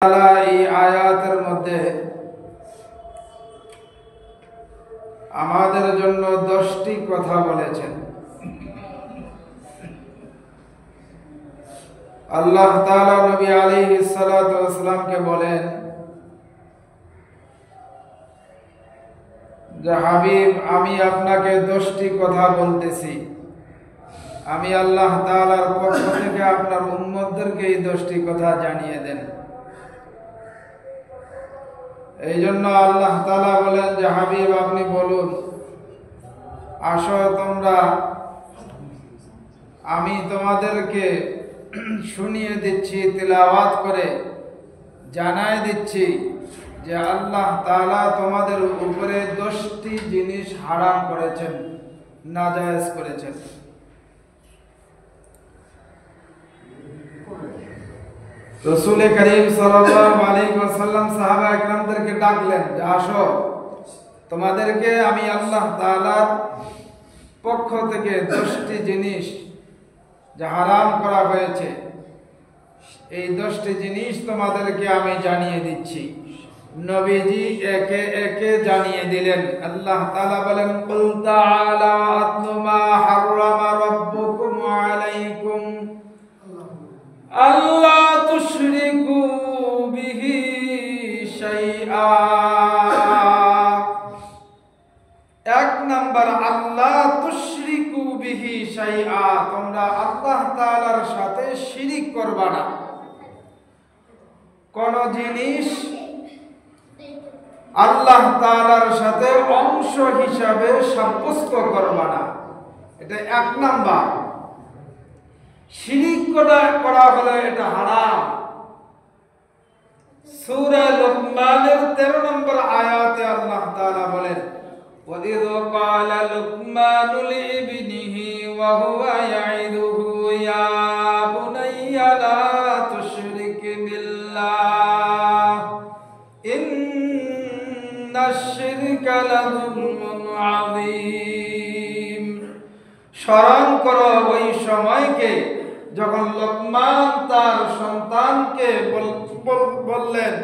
এই আয়াতের মধ্যে আমাদের জন্য 10টি কথা বলেছেন। আল্লাহ তাআলা নবী আলাইহিস সালাতু ওয়াস সালামকে বলেন যে হাবিব, আমি আপনাকে 10টি কথা বলতেছি। আমি আল্লাহ তাআলার পক্ষ থেকে আপনার উম্মতদেরকে এই 10টি কথা জানিয়ে দেন। এই জন্য আল্লাহ তাআলা বলেন যে হাবিব, আপনি বলুন, আসো তোমরা, আমি তোমাদেরকে শুনিয়ে দিচ্ছি, তিলাওয়াত করে জানায় দিচ্ছি যে আল্লাহ তাআলা তোমাদের উপরে 10টি জিনিস হারাম করেছেন, নাজায়েজ করেছেন। রাসূল করিম সাল্লাল্লাহু আলাইহি ওয়াসাল্লাম সাহাবা একরামদেরকে ডাকলেন যে আসো, তোমাদেরকে আমি আল্লাহ তাআলার পক্ষ থেকে 10টি জিনিস যা হারাম করা হয়েছে, এই 10টি জিনিস তোমাদেরকে আমি জানিয়ে দিচ্ছি। নবীজি একে একে জানিয়ে দিলেন। আল্লাহ তাআলা বলেন, কুল তাআলা আতলু মা হারামা রাব্বুকুম আলাইকুম আল্লা তুশরিকু বিহি শাইআ। এক নাম্বার, আল্লাহ তুশরিকু বিহি শাইআ, তোমরা আল্লাহ তাআলার সাথে শিরিক করবা না। কোন জিনিস আল্লাহ তাআলার সাথে অংশ হিসাবে সাব্যস্ত করবা না, এটা এক নাম্বার। শিরিক করা হলে এটা হারাম। সূরা লুকমানের 13 নম্বর আয়াতে আল্লাহ তাআলা বলেন, وَإِذْ قَالَ لُقْمَانُ لِابْنِهِ وَهُوَ يَعِظُهُ يَا بُنَيَّ لَا تُشْرِكْ بِاللَّهِ إِنَّ الشِّرْكَ لَظُلْمٌ عَظِيمٌ। স্মরণ করো ওই সময়কে যখন লোকমান তার সন্তানকে বললেন,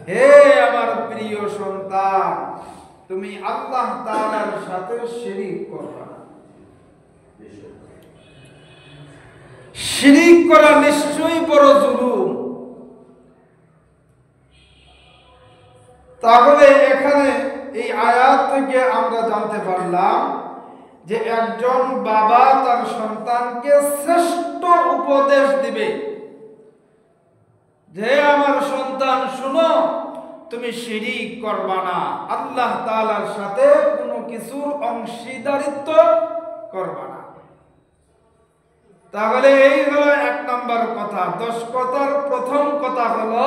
হে আমার প্রিয় সন্তান, তুমি আল্লাহ তাআলার সাথে শিরিক করবে না। শিরিক করা নিশ্চয়ই বড় জুলুম। তাহলে এখানে এই আয়াত থেকে আমরা জানতে পারলাম যে একজন বাবা তার সন্তানকে শ্রেষ্ঠ উপদেশ দিবে যে আমার সন্তান, শুনো, তুমি শিরিক করবা না, আল্লাহ তাআলার সাথে কোনো কিছুর অংশীদারিত্ব করবা না। তাহলে এই হলো এক নাম্বার কথা। 10 কথার প্রথম কথা হলো,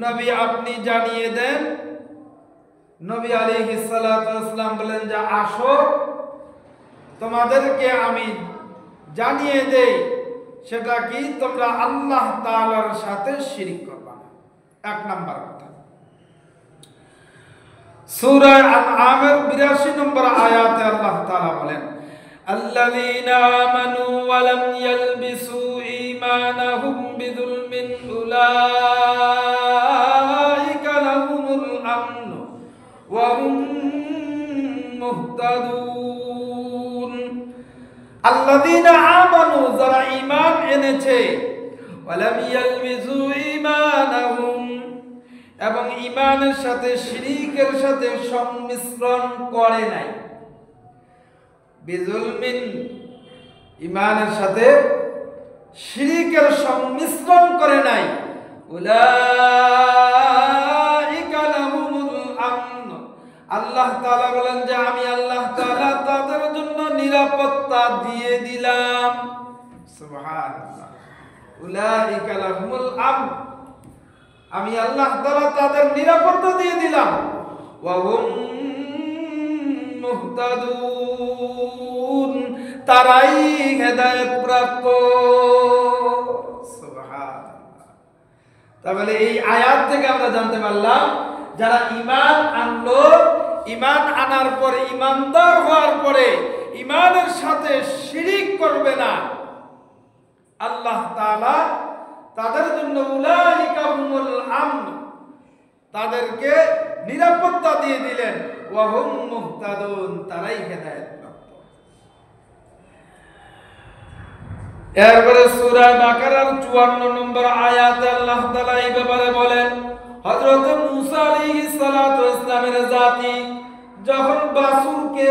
নবী আপনি জানিয়ে দেন। নবী আলাইহিস সালাতু ওয়াস সালাম বলেন যে আসো, তোমাদেরকে আমি জানিয়ে দেই, সেটা কি, তোমরা আল্লাহ তাআলার সাথে শিরিক করবা না। এক নাম্বার কথা। সূরা আনআমের 82 নম্বর আয়াতে আল্লাহ তাআলা বলেন, আল্লাযীনা আমানু ওয়া লাম ইয়ালবিসু ঈমানাহুম বিযুলমিন উলাইকা লাহুমুল আমন ওয়া হুম মুহতাদুন। আল্লাযীনা আমানু, যারা ঈমান এনেছে, ওয়া লাম ইয়ালবিসু ঈমানাহুম, এবং ঈমানের সাথে শিরিকের সাথে সংমিশ্রণ করে নাই। বিজুলমিন, ঈমানের সাথে শিরিকের সংমিশ্রণ করে নাই। উলাইকা লাহুমুল আমন, আল্লাহ তাআলা বলেন যে আমি আল্লাহ তাআলা তাদের জন্য নিরাপত্তা দিয়ে দিলাম। সুবহানাল্লাহ। উলাইকা লাহুমুল আমন, আমি আল্লাহ তাআলা তাদের নিরাপত্তা দিয়ে দিলাম। ওয়া হুম মুহতাদুন, তারাই হেদায়েত প্রাপ্ত। সুবহানাল্লাহ। তাহলে এই আয়াত থেকে আমরা জানতে পারলাম, যারা ঈমান আনলো, ঈমান আনার পরে, ঈমানদার হওয়ার পরে ঈমানের সাথে শিরিক করবে না, আল্লাহ তাআলা তাদের জন্য উলাইকা হুমুল আমন, তাদেরকে নিরাপত্তা দিয়ে দিলেন, ওয়া হুম মুহতাদুন, তারাই হেদায়েত প্রাপ্ত। এরপরে সূরা বাকারার 54 নম্বর আয়াতে আল্লাহ তাআলা এই ব্যাপারে বলেন, হযরত মূসা আলাইহিস সালাতু ওয়াসসালামের জাতি যখন বাছুরকে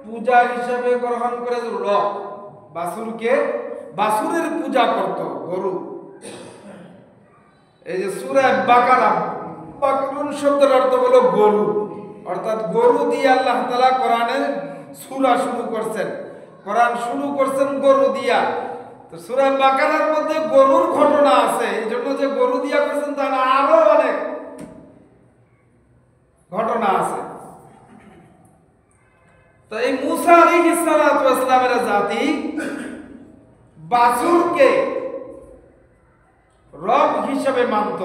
পূজা হিসেবে গ্রহণ করেছিল, বাছুরের পূজা করত, গরু। এই যে সূরা বাকারা, বাকরুন শব্দের অর্থ হলো গরু, অর্থাৎ গরু দিয়ে আল্লাহ তাআলা কোরআনের সূরা শুরু করছেন, কোরআন শুরু করছেন গরু দিয়া। তো সূরা বাকারার মধ্যে গরুর ঘটনা আছে, এই জন্য যে গরু দিয়া করছেন তা না, আরো অনেক ঘটনা আছে। তো এই মূসা আলাইহিস সালাতু ওয়াসসালামের জাতি বাছুরকে রব হিসেবে মানত,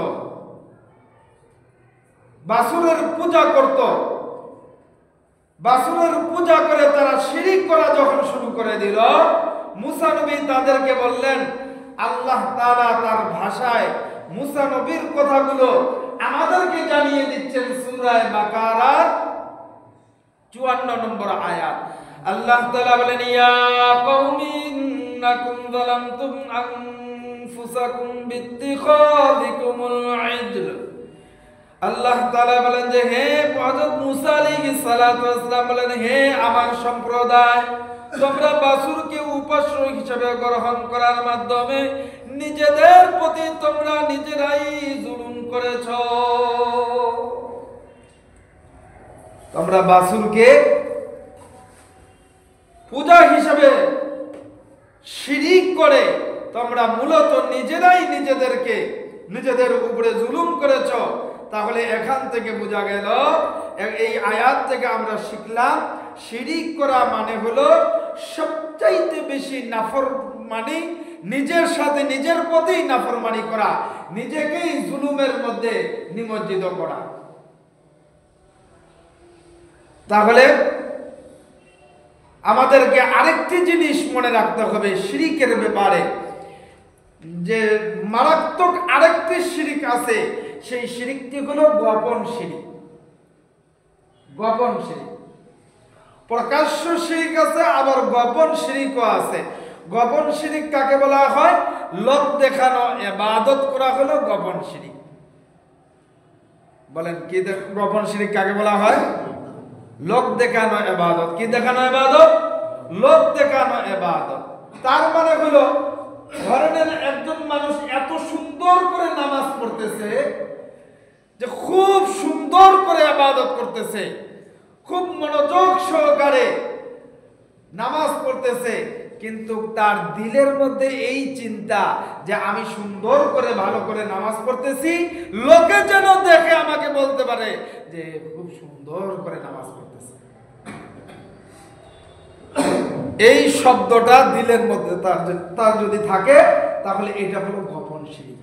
বাছুরের পূজা করত। বাছুরের পূজা করে তারা শিরিক করা যখন শুরু করে দিল, মূসা নবী তাদেরকে বললেন, আল্লাহ তাআলা তার ভাষায় মূসা নবীর কথাগুলো আমাদেরকে জানিয়ে দিচ্ছেন সূরা বাকারার 54 নম্বর আয়াত। আল্লাহ তাআলা বলেন, ইয়া কওমি ইন্নাকুম যালামতুম আনফুসাকুম বিত্তিখাযিকুমুল ইজল। আল্লাহ তাআলা বলেন যে, হে হযরত মূসা আলাইহিস সালাতু ওয়াসসালাম বলেন, হে আমার সম্প্রদায়, তোমরা বাছুরকে উপাস্য হিসেবে গ্রহণ করার মাধ্যমে নিজেদের প্রতি তোমরা নিজেরাই জুলুম করেছ। তোমরা বাছুরকে পূজা হিসেবে শিরিক করে তোমরা মূলত নিজেরাই নিজেদের উপরে জুলুম করেছ। তাহলে এখান থেকে বোঝা গেল, এই আয়াত থেকে আমরা শিখলাম, শিরিক করা মানে হলো সবচাইতে বেশি নাফরমানি, নিজের সাথে নিজের প্রতি নাফরমানি করা, নিজেকেই জুলুমের মধ্যে নিমজ্জিত করা। তাহলে আমাদেরকে আরেকটি জিনিস মনে রাখতে হবে শিরিকের ব্যাপারে, যে মারাত্মক আরেকটি শিরিক আছে, সেই শিরিকটি হলো গোপন শিরিক। গোপন শিরিক, প্রকাশ্য শিরিক আছে, আবার গোপন শিরিকও আছে। গোপন শিরিক কাকে বলা হয়? লোক দেখানো ইবাদত করা হলো গোপন শিরিক। বলেন কি গোপন শিরিক কাকে বলা হয়? লোক দেখানো ইবাদত। কি দেখানো ইবাদত? লোক দেখানো ইবাদত। তার মানে হলো, ধরেন একজন মানুষ এত সুন্দর করে নামাজ পড়তেছে, যে খুব সুন্দর করে ইবাদত করতেছে, খুব মনোযোগ সহকারে নামাজ পড়তেছে, কিন্তু তার দিলের মধ্যে এই চিন্তা যে আমি সুন্দর করে ভালো করে নামাজ পড়তেছি, লোকে যেন দেখে আমাকে বলতে পারে যে খুব সুন্দর করে নামাজ পড়তেছে। এই শব্দটা দিলের মধ্যে তার যদি থাকে, তাহলে এটা হলো গোপন শিরিক।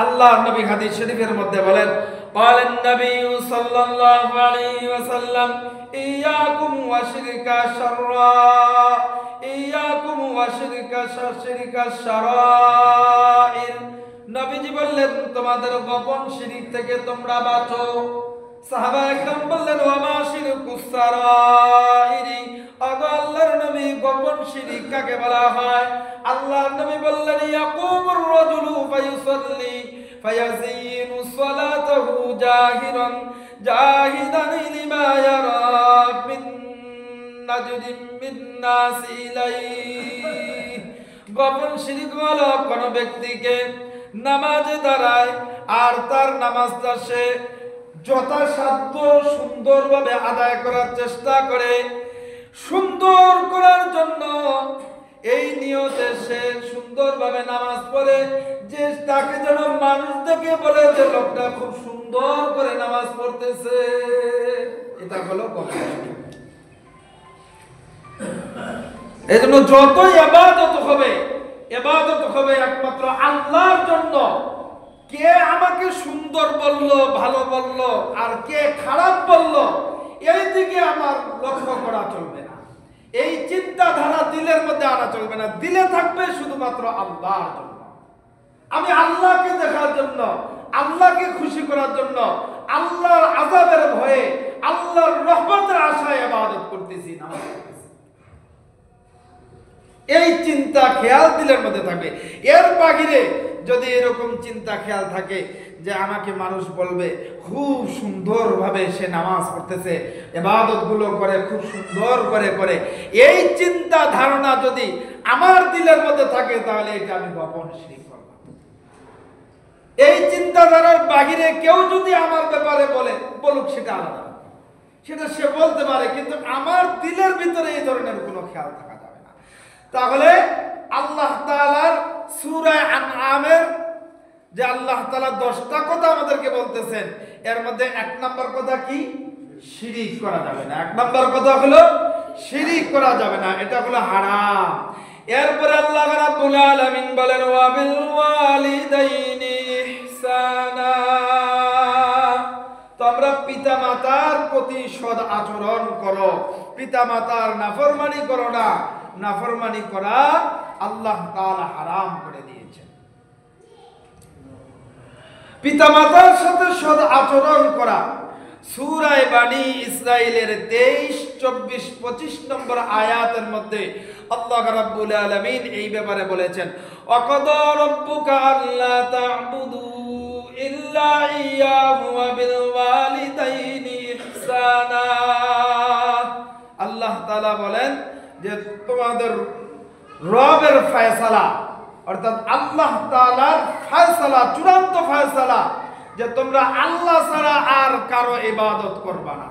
আল্লাহ নবী হাদিস শরীফের মধ্যে বলেন, ক্বালান নবী সাল্লাল্লাহু আলাইহি ওয়াসাল্লাম, ইয়াকুম ওয়া শিরকা শাররা, ইয়াকুম ওয়া শিরকা শারাইর। নবীজি বললেন, তোমাদের গোপন শিরিক থেকে তোমরা বাঁচো। সাহাবায়ে কেরাম বললেন, ওয়া মা শিরকুস সারাইরি, আগো আল্লাহর নবী, গোপন শিরিক কাকে বলা হয়? আল্লাহর নবী বললেন, ইয়াকুমুর রাজুলু ফায়ুসাল্লি ফায়াযিনু সালাতাহু জাহিদান লিমা ইয়ারা মিন নাজরিম মিন নাস ইলাইহি। গোপন শিরিক হলো কোন ব্যক্তিকে নামাজে দাঁড়ায় আর তার নামাজটা সে যথাসাধ্য সুন্দরভাবে আদায় করার চেষ্টা করে, সুন্দর করার জন্য এই নিয়তে সে সুন্দরভাবে নামাজ পড়ে, যে তাকে যেন মানুষ দেখে বলে যে লোকটা খুব সুন্দর করে নামাজ পড়তেছে। এটা হলো গোপন শিরিক। এই জন্য যতই ইবাদত হবে একমাত্র আল্লাহর জন্য। কে আমাকে সুন্দর বলল, ভালো বলল, আর কে খারাপ বলল, এই দিকে আমার লক্ষ্য করা চলবে না। এই চিন্তাধারা দিলের মধ্যে আনা চলবে না। দিলে থাকবে শুধুমাত্র আল্লাহর জন্য। আমি আল্লাহকে দেখার জন্য, আল্লাহকে খুশি করার জন্য, আল্লাহর আযাবের ভয়ে, আল্লাহর রহমতের আশায় ইবাদত করতেছি, নামাজ পড়তেছি। এই চিন্তা খেয়াল দিলের মধ্যে থাকবে। এর বাহিরে যদি এরকম চিন্তা খেয়াল থাকে যে আমাকে মানুষ বলবে খুব সুন্দরভাবে সে নামাজ পড়তেছে, ইবাদত গুলো করে খুব সুন্দর করে, এই চিন্তা ধারণা যদি আমার দিলের মধ্যে থাকে তাহলে এটা আমি গোপন শিরক করব। এই চিন্তাধারার বাহিরে কেউ যদি আমার ব্যাপারে বলুক সেটা আলাদা, সেটা সে বলতে পারে, কিন্তু আমার দিলের ভিতরে এই ধরনের কোনো খেয়াল থাকা যাবে না। তাহলে আল্লাহ তাআলার সূরা আনআমের যে আল্লাহ তাআলা 10টা কথা আমাদেরকে বলতেছেন, এর মধ্যে 1 নম্বর কথা কি? শিরিক করা যাবে না। 1 নম্বর কথা হলো শিরিক করা যাবে না, এটা হলো হারাম। এরপরে আল্লাহ রাব্বুল আলামিন বলেন ওয়া বিল ওয়ালিদাইনি ইহসানা, তোমরা পিতামাতার প্রতি সৎ আচরণ করো, পিতামাতার নাফরমানি করো না। নাফরমানি করা আল্লাহ তাআলা হারাম করে দিয়েছেন। পিতামাতার সাথে সৎ আচরণ করা সূরা বানী ইসরাঈলের 23, 24, 25 নম্বর আয়াতের মধ্যে আল্লাহ রাব্বুল আলামিন এই ব্যাপারে বলেছেন ওয়াকাদা রাব্বুকা আল্লা তা'বুদু ইল্লা ইয়্যাহু ওয়া বিল ওয়ালিদাইনি ইহসানা। আল্লাহ তাআলা বলেন যে তোমাদের রবের ফয়সালা, অর্থাৎ আল্লাহ তাআলার ফয়সালা, চূড়ান্ত ফয়সালা যে তোমরা আল্লাহ ছাড়া আর কারো ইবাদত করবা না।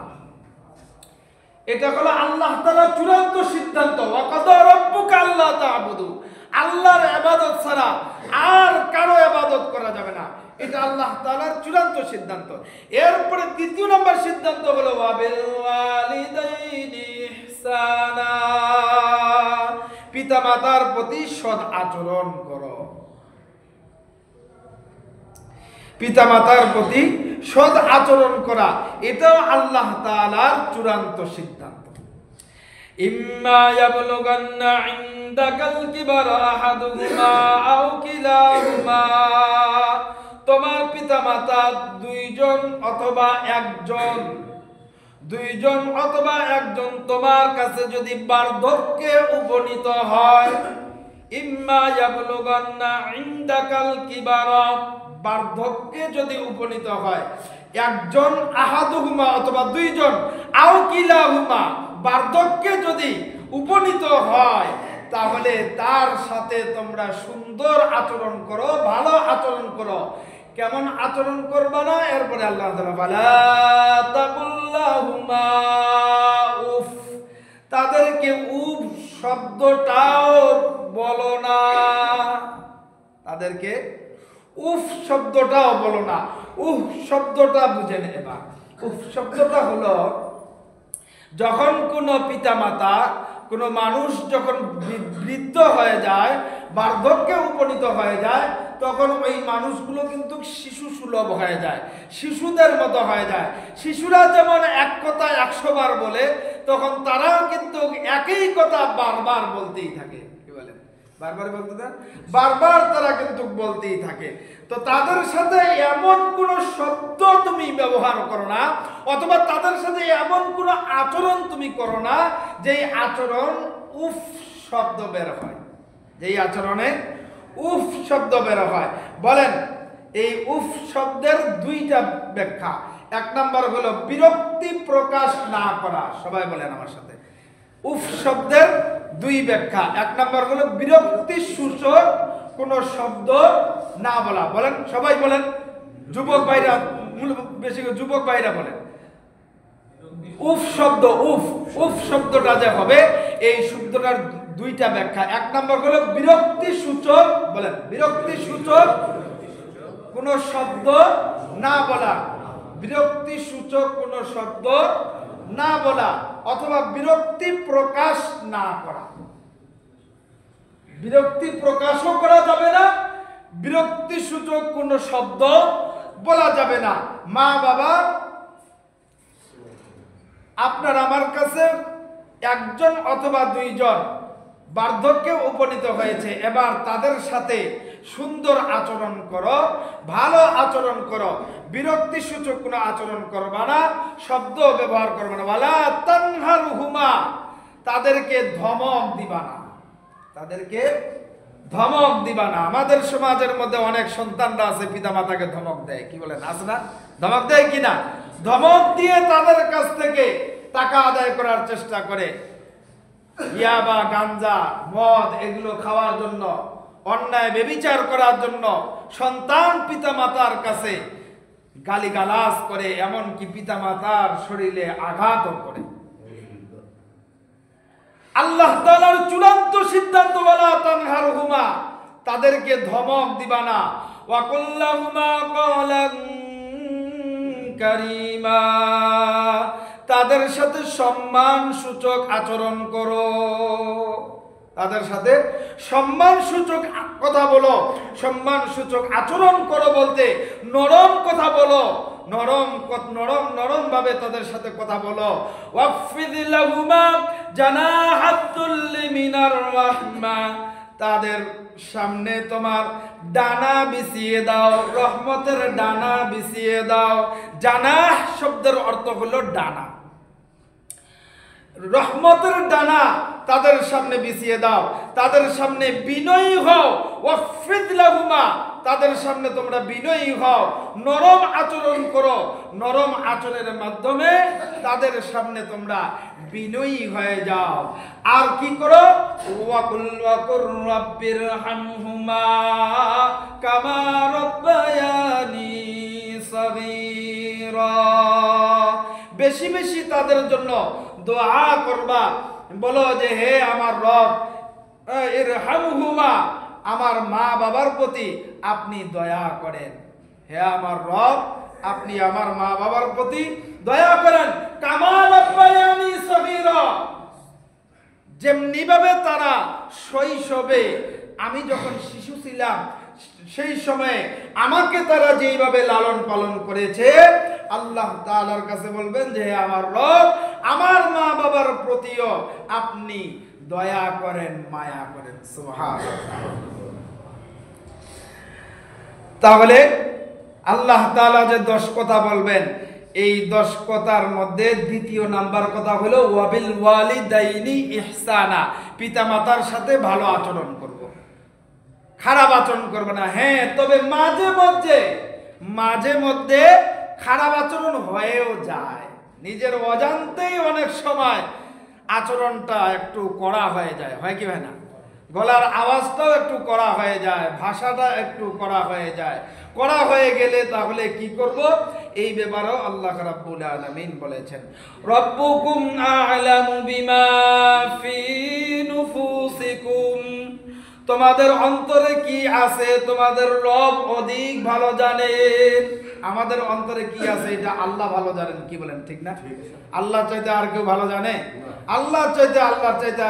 এটা হলো আল্লাহ তাআলার চূড়ান্ত সিদ্ধান্ত। ওয়াকাদা রাব্বুকা আল্লা তা'বুদু, আল্লাহর ইবাদত ছাড়া আর কারো ইবাদত করা যাবে না, এটা আল্লাহ তাআলার চূড়ান্ত সিদ্ধান্ত। এরপরে দ্বিতীয় নম্বর সিদ্ধান্ত হলো ওয়া বিল ওয়ালিদাইনি ইহসানা, পিতামাতার প্রতি সৎ আচরণ করো। পিতামাতার প্রতি সৎ আচরণ করা এটাও আল্লাহ তাআলার চূড়ান্ত সিদ্ধান্ত। ইম্মা ইয়াবলুগান্না ইনদাকাল কিবারা আহাদুহুমা আও কিলাহুমা, তোমার পিতামাতা দুইজন অথবা একজন তোমার কাছে যদি বার্ধক্যে উপনীত হয়, ইম্মা ইয়াবলুগান্না ইনদাকাল কিবারা, বার্ধক্যে যদি উপনীত হয় একজন, আহাদুহুমা অথবা দুইজন, আও কিলাহুমা বার্ধক্যে যদি উপনীত হয়, তাহলে তার সাথে তোমরা সুন্দর আচরণ করো, ভালো আচরণ করো। কেমন আচরণ করবা না? এরপরে আল্লাহ তাআলা বালা তাকুল্লাহুমা উফ, তাদেরকে উফ শব্দটাও বলো না, তাদেরকে উফ শব্দটাও বলো না। উফ শব্দটা বুঝে নেবা। উফ শব্দটা হলো যখন কোনো পিতামাতা, কোনো মানুষ যখন বৃদ্ধ হয়ে যায়, বার্ধক্যে উপনীত হয়ে যায়, তখন ওই মানুষগুলো কিন্তু শিশু সুলভ হয়ে যায়, শিশুদের মতো হয়ে যায়। শিশুরা যেমন এক কথা 100 বার বলে, তখন তারাও কিন্তু একই কথা বারবার বলতেই থাকে। কি বলেন? বারবার বলতে থাকে, বারবার তারা কিন্তু বলতেই থাকে। তো তাদের সাথে এমন কোন শব্দ তুমি ব্যবহার করো না, অথবা তাদের সাথে এমন কোন আচরণ তুমি করো না যেই আচরণ উফ শব্দ বের হয়, যেই আচরণে উফ শব্দ বের হয়। বলেন এই উফ শব্দের 2টা ব্যাখ্যা। 1 নম্বর হলো বিরক্তি প্রকাশ না করা। সবাই বলেন আমার সাথে, উফ শব্দের 2 ব্যাখ্যা। 1 নম্বর হলো বিরক্তি সূচক কোন শব্দ না বলা। বলেন, সবাই বলেন, যুবক ভাইরা, বেশি যুবক ভাইরা বলেন উফ শব্দ। উফ শব্দটা যে হবে, এই শব্দটার 2টা ব্যাখ্যা। 1 নম্বর হলো বিরক্তি সূচক, বলেন বিরক্তি সূচক কোন শব্দ না বলা, বিরক্তি সূচক কোন শব্দ না বলা, অথবা বিরক্তি প্রকাশ না করা। বিরক্তি প্রকাশও করা যাবে না, বিরক্তি সূচক কোন শব্দ বলা যাবে না। মা বাবা, আপনার আমার কাছে একজন অথবা 2 জন বার্ধক্যে উপনীত হয়েছে, এবার তাদের সাথে সুন্দর আচরণ করো, ভালো আচরণ করো, বিরক্তি সূচক কোনো আচরণ করবা না, শব্দ ব্যবহার করবে না। ওয়ালা তানহারহুমা, তাদেরকে ধমক দিবা না, তাদেরকে ধমক দিবা না। আমাদের সমাজের মধ্যে অনেক সন্তানরা আছে পিতা মাতাকে ধমক দেয়, কি বলেন আছে না? ধমক দেয় কিনা? ধমক দিয়ে তাদের কাছ থেকে টাকা আদায় করার চেষ্টা করে, ইয়াবা, গাঞ্জা, মদ এগুলো খাওয়ার জন্য, অন্যায় ব্যভিচার করার জন্য সন্তান পিতা মাতার কাছে গালিগালাজ করে, এমনকি পিতা মাতার শরীরে আঘাতও করে। আল্লাহ তাআলার চূড়ান্ত সিদ্ধান্ত, ওয়ালা তানহারহুমা, তাদেরকে ধমক দিবা না। ওয়া কুল্লাহুমা ক্বালান কারীমা, তাদের সাথে সম্মান সূচক আচরণ করো, তাদের সাথে সম্মান সূচক কথা বলো, সম্মান সূচক আচরণ করো বলতে নরম কথা বলো, নরম নরম ভাবে তাদের সাথে কথা বলো। ওয়াফিদ লাহুমা জানাহাতুল্লি মিনার রাহমা, তাদের সামনে তোমার ডানা বিছিয়ে দাও, রহমতের ডানা বিছিয়ে দাও। জানাহ শব্দের অর্থ হলো ডানা, রহমতের ডানা তাদের সামনে বিছিয়ে দাও, তাদের সামনে বিনয়ী হও। ওয়াফিদ লাহুমা, তাদের সামনে তোমরা বিনয়ী হও, নরম আচরণ করো, নরম আচরণের মাধ্যমে তাদের সামনে তোমরা বিনয়ী হয়ে যাও। আর কি করো? ওয়াকুল রাব্বিরহামহুমা কামা রাব্বায়ানি সাগীরা, বেশি বেশি তাদের জন্য দোয়া করবা, বলো যে হে আমার রব, ইরহামহুমা, আমার মা বাবার প্রতি আপনি দয়া করেন। হে আমার রব, আপনি আমার মা বাবার প্রতি দয়া করেন। কামা রাব্বায়ানি সাগীরা, যেমনি ভাবে তারা শৈশবে, আমি যখন শিশু ছিলাম সেই সময়ে আমাকে তারা যেইভাবে লালন পালন করেছে, আল্লাহ তাআলার কাছে বলবেন যে হে আমার রব, আমার মা বাবার প্রতিও আপনি দয়া করেন, মায়া করেন। সুবহানাল্লাহ। তাহলে আল্লাহ তাআলা যে 10 কথা বলবেন, এই 10 কথার মধ্যে দ্বিতীয় নাম্বার কথা হলো ওয়াবিল ওয়ালিদাইনি ইহসানা, পিতা মাতার সাথে ভালো আচরণ করব, খারাপ আচরণ করব না। হ্যাঁ, তবে মাঝে মধ্যে খারাপ আচরণ হয়েও যায়, নিজের অজান্তেই অনেক সময় আচরণটা একটু কড়া হয়ে যায়, হয় কি হয় না? গলার আওয়াজটাও একটু কড়া হয়ে যায়, ভাষাটা একটু কড়া হয়ে যায়। কড়া হয়ে গেলে তাহলে কি করব? এই ব্যাপারেও আল্লাহ রাব্বুল আলামিন বলেছেন, রব্বুকুম আ'লামু বিমা ফি নুফুসিকুম, তোমাদের অন্তরে কি আছে তোমাদের রব অধিক ভালো জানেন। আমাদের অন্তরে কি আছে এটা আল্লাহ ভালো জানেন, কি বলেন ঠিক না? আল্লাহ চাইতে আর কেউ ভালো জানে? আল্লাহর চাইতে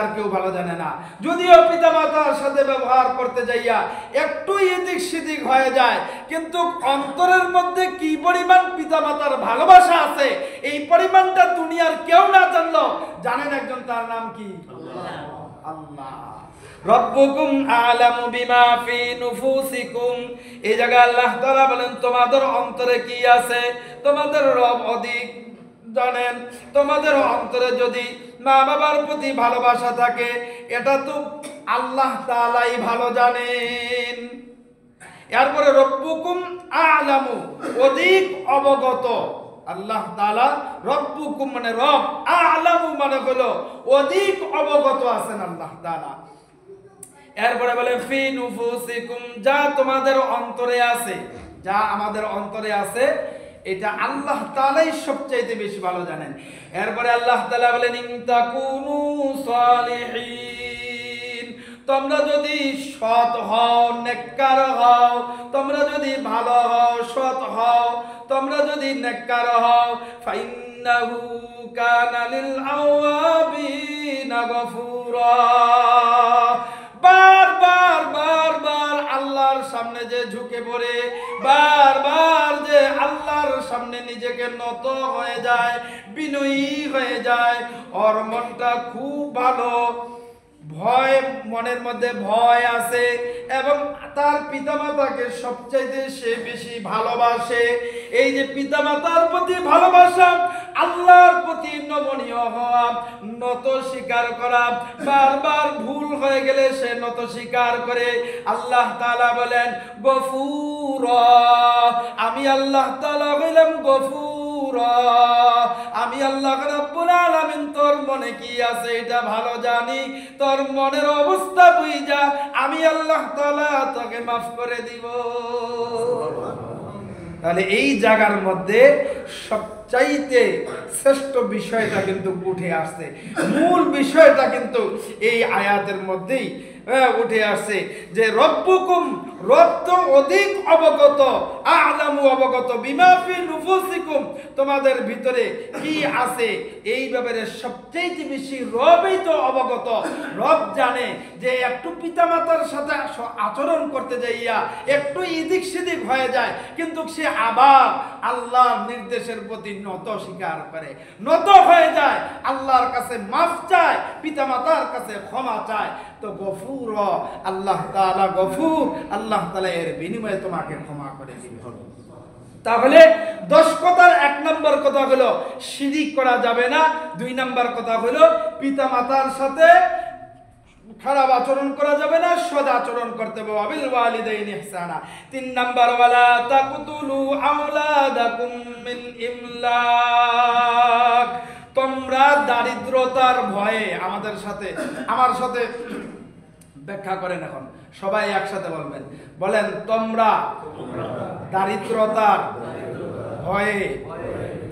আর কেউ ভালো জানে না। যদিও পিতামাতার সাথে ব্যবহার করতে যাইয়া একটু এদিক সেদিক হয়ে যায়, কিন্তু অন্তরের মধ্যে কি পরিমাণ পিতামাতার ভালোবাসা আছে এই পরিমাণটা দুনিয়ার কেউ না জানলো জানেন একজন, তার নাম কি? আল্লাহ। রব্বুকুম আ'লামু বিমা ফি নুফুসিকুম, এই জায়গায় আল্লাহ তাআলা বলেন তোমাদের অন্তরে কি আছে তোমাদের রব অধিক জানেন। তোমাদের অন্তরে যদি মা বাবার প্রতি ভালোবাসা থাকে, এটা তো আল্লাহ তাআলাই ভালো জানেন। এরপরে রব্বুকুম আ'লামু, অধিক অবগত। আল্লাহ তাআলা রব্বুকুম মানে রব, আ'লামু মানে হলো অধিক অবগত আছেন আল্লাহ তাআলা। এরপরে বলে ফি নুফুসিকুম, যা তোমাদের অন্তরে আছে, যা আমাদের অন্তরে আছে এটা আল্লাহ তাআলাই সবচেয়ে বেশি ভালো জানেন। এরপরে আল্লাহ তাআলা বলেন ইন তাকুনু সালিহিন, তোমরা যদি সৎ হও, নেককার হও, তোমরা যদি ভালো হও, সৎ হও, তোমরা যদি নেককার হও, ফাইন্নাহু কানা লিল আওয়াবিনা গফুরা। বারবার আল্লাহর সামনে যে ঝুঁকে পড়ে, বারবার যে আল্লাহর সামনে নিজেকে নত হয়ে যায়, বিনয়ী হয়ে যায়, ওর মনটা খুব ভালো, ভয়, মনের মধ্যে ভয় আছে এবং তার পিতামাতাকে সবচাইতে সে বেশি ভালোবাসে। এই যে পিতামাতার প্রতি ভালোবাসা, আল্লাহর প্রতি নমনীয় হওয়া, নত স্বীকার করা, বারবার ভুল হয়ে গেলে সে নত স্বীকার করে। আল্লাহ তাআলা বলেন গফুর, আমি আল্লাহ তাআলা হইলাম গফুর, আমি আল্লাহ রাব্বুল আলামিন তোর মনে কি আছে এটা ভালো জানি, তোর মনের অবস্থা বুঝা আমি আল্লাহ তাআলা তোকে মাফ করে দিব। তাহলে এই জায়গার মধ্যে সবচাইতে শ্রেষ্ঠ বিষয়টা কিন্তু উঠে আসছে, মূল বিষয়টা কিন্তু এই আয়াতের মধ্যেই উঠে আসছে যে রব্বুকুম, রব তো অধিক অবগত, আ'লামু অবগত, বিমা ফি নুফুসিকুম, তোমাদের ভিতরে কি আছে এই ব্যাপারে সবচেয়ে বেশি রবই তো অবগত। রব জানে যে একটু পিতামাতার সাথে আচরণ করতে যাইয়া একটু এদিক সেদিক হয়ে যায়, কিন্তু সে আবার আল্লাহর নির্দেশের প্রতি নত স্বীকার করে, নত হয়ে যায়, আল্লাহর কাছে মাফ চায়, পিতামাতার কাছে ক্ষমা চায়। তো গফুর, আল্লাহ তাআলা গফুর, আল্লাহ তাআলা এর বিনিময়ে তোমাকে ক্ষমা করে দিবেন। তাহলে 10 কথার 1 নম্বর কথা হলো শিরিক করা যাবে না, 2 নম্বর কথা হলো পিতামাতার সাথে খারাপ আচরণ করা যাবে না, সৎ আচরণ করতে হবে, ওয়াবিল ওয়ালিদাইনি ইহসানা। 3 নম্বর ওয়ালা তাকতুলু আওলাদাকুম মিন ইমলাক, তোমরা দারিদ্রতার ভয়ে, আমার সাথে ব্যাখ্যা করেন, এখন সবাই একসাথে বলবেন, বলেন তোমরা দারিদ্রতার ভয়ে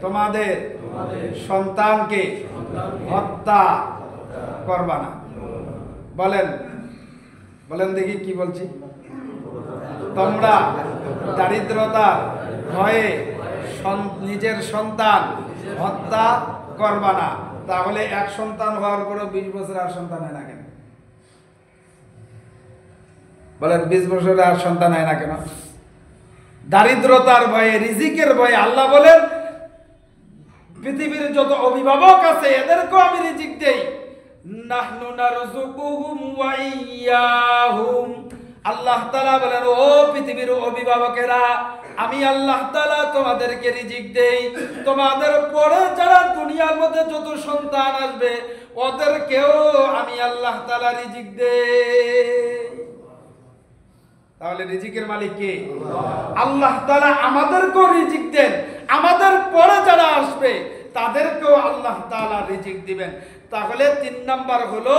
তোমাদের সন্তানকে হত্যা করবা না। বলেন বলেন দেখি কি বলছি, তোমরা দারিদ্রতার ভয়ে নিজের সন্তান হত্যা করবা না। তাহলে এক সন্তান হওয়ার পরে 20 বছর আর সন্তান হয় না কেন? বলেন 20 বছরে আর সন্তান হয় না কেন? দারিদ্রতার ভয়ে, রিজিকের ভয়ে। আল্লাহ বলেন পৃথিবীর যত অভিভাবক আছে এদেরকেও আমি রিজিক দেই, নাহনু নারযুকুহুম ওয়া ইয়্যাহুম। আল্লাহ তাআলা বলেন ও পৃথিবীর অভিভাবকেরা, আমি আল্লাহ তাআলা তোমাদেরকে রিজিক দেই, তোমাদের পরে যারা দুনিয়ার মধ্যে যত সন্তান আসবে ওদেরকেও আমি আল্লাহ তাআলা রিজিক দেই। তাহলে রিজিকের মালিক কে? আল্লাহ তাআলা আমাদেরকেও রিজিক দেন, আমাদের পরে যারা আসবে তাদেরকেও আল্লাহ তাআলা রিজিক দিবেন। তাহলে 3 নাম্বার হলো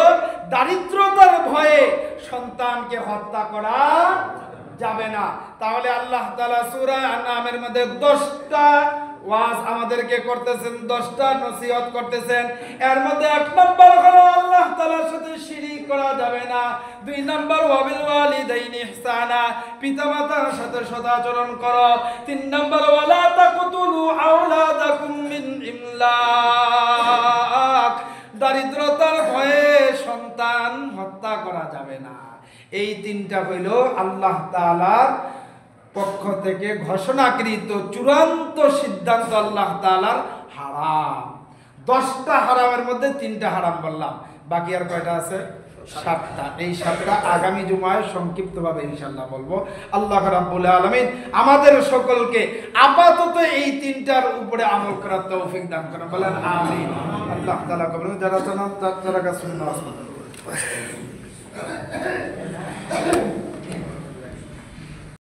দারিদ্রতার ভয়ে সন্তানকে হত্যা করা যাবে না। তাহলে আল্লাহ তাআলা সূরা আনআমের মধ্যে 10টা ওয়াজ আমাদেরকে করতেছেন, 10টা নসিহত করতেছেন। এর মধ্যে 1 নাম্বার হলো আল্লাহ তাআলার সাথে শিরক করা যাবে না। 2 নাম্বার ওয়াবিল ওয়ালিদাইনি ইহসানা, পিতামাতার সাথে সদাচরণ করো। 3 নাম্বার ওয়ালা তাকতুলু আওলাদাকুম মিন ইমলাক, দারিদ্রতার ভয়ে সন্তান হত্যা করা যাবে না। এই 3টা হইল আল্লাহ তাআলার পক্ষ থেকে ঘোষণাকৃত চূড়ান্ত সিদ্ধান্ত, আল্লাহ তাআলার হারাম। 10টা হারামের মধ্যে 3টা হারাম বললাম, বাকি আর কয়টা আছে? 7টা। এই 7টা আগামী জুমায় সংক্ষিপ্তভাবে ইনশাআল্লাহ বলবো। আল্লাহ রাব্বুল আলামিন আমাদের সকলকে আপাতত এই 3টার উপরে আমল করার তৌফিক দান করেন, বলেন আমিন। আল্লাহ তাআলা কবুল যারা জানান তারা কাছে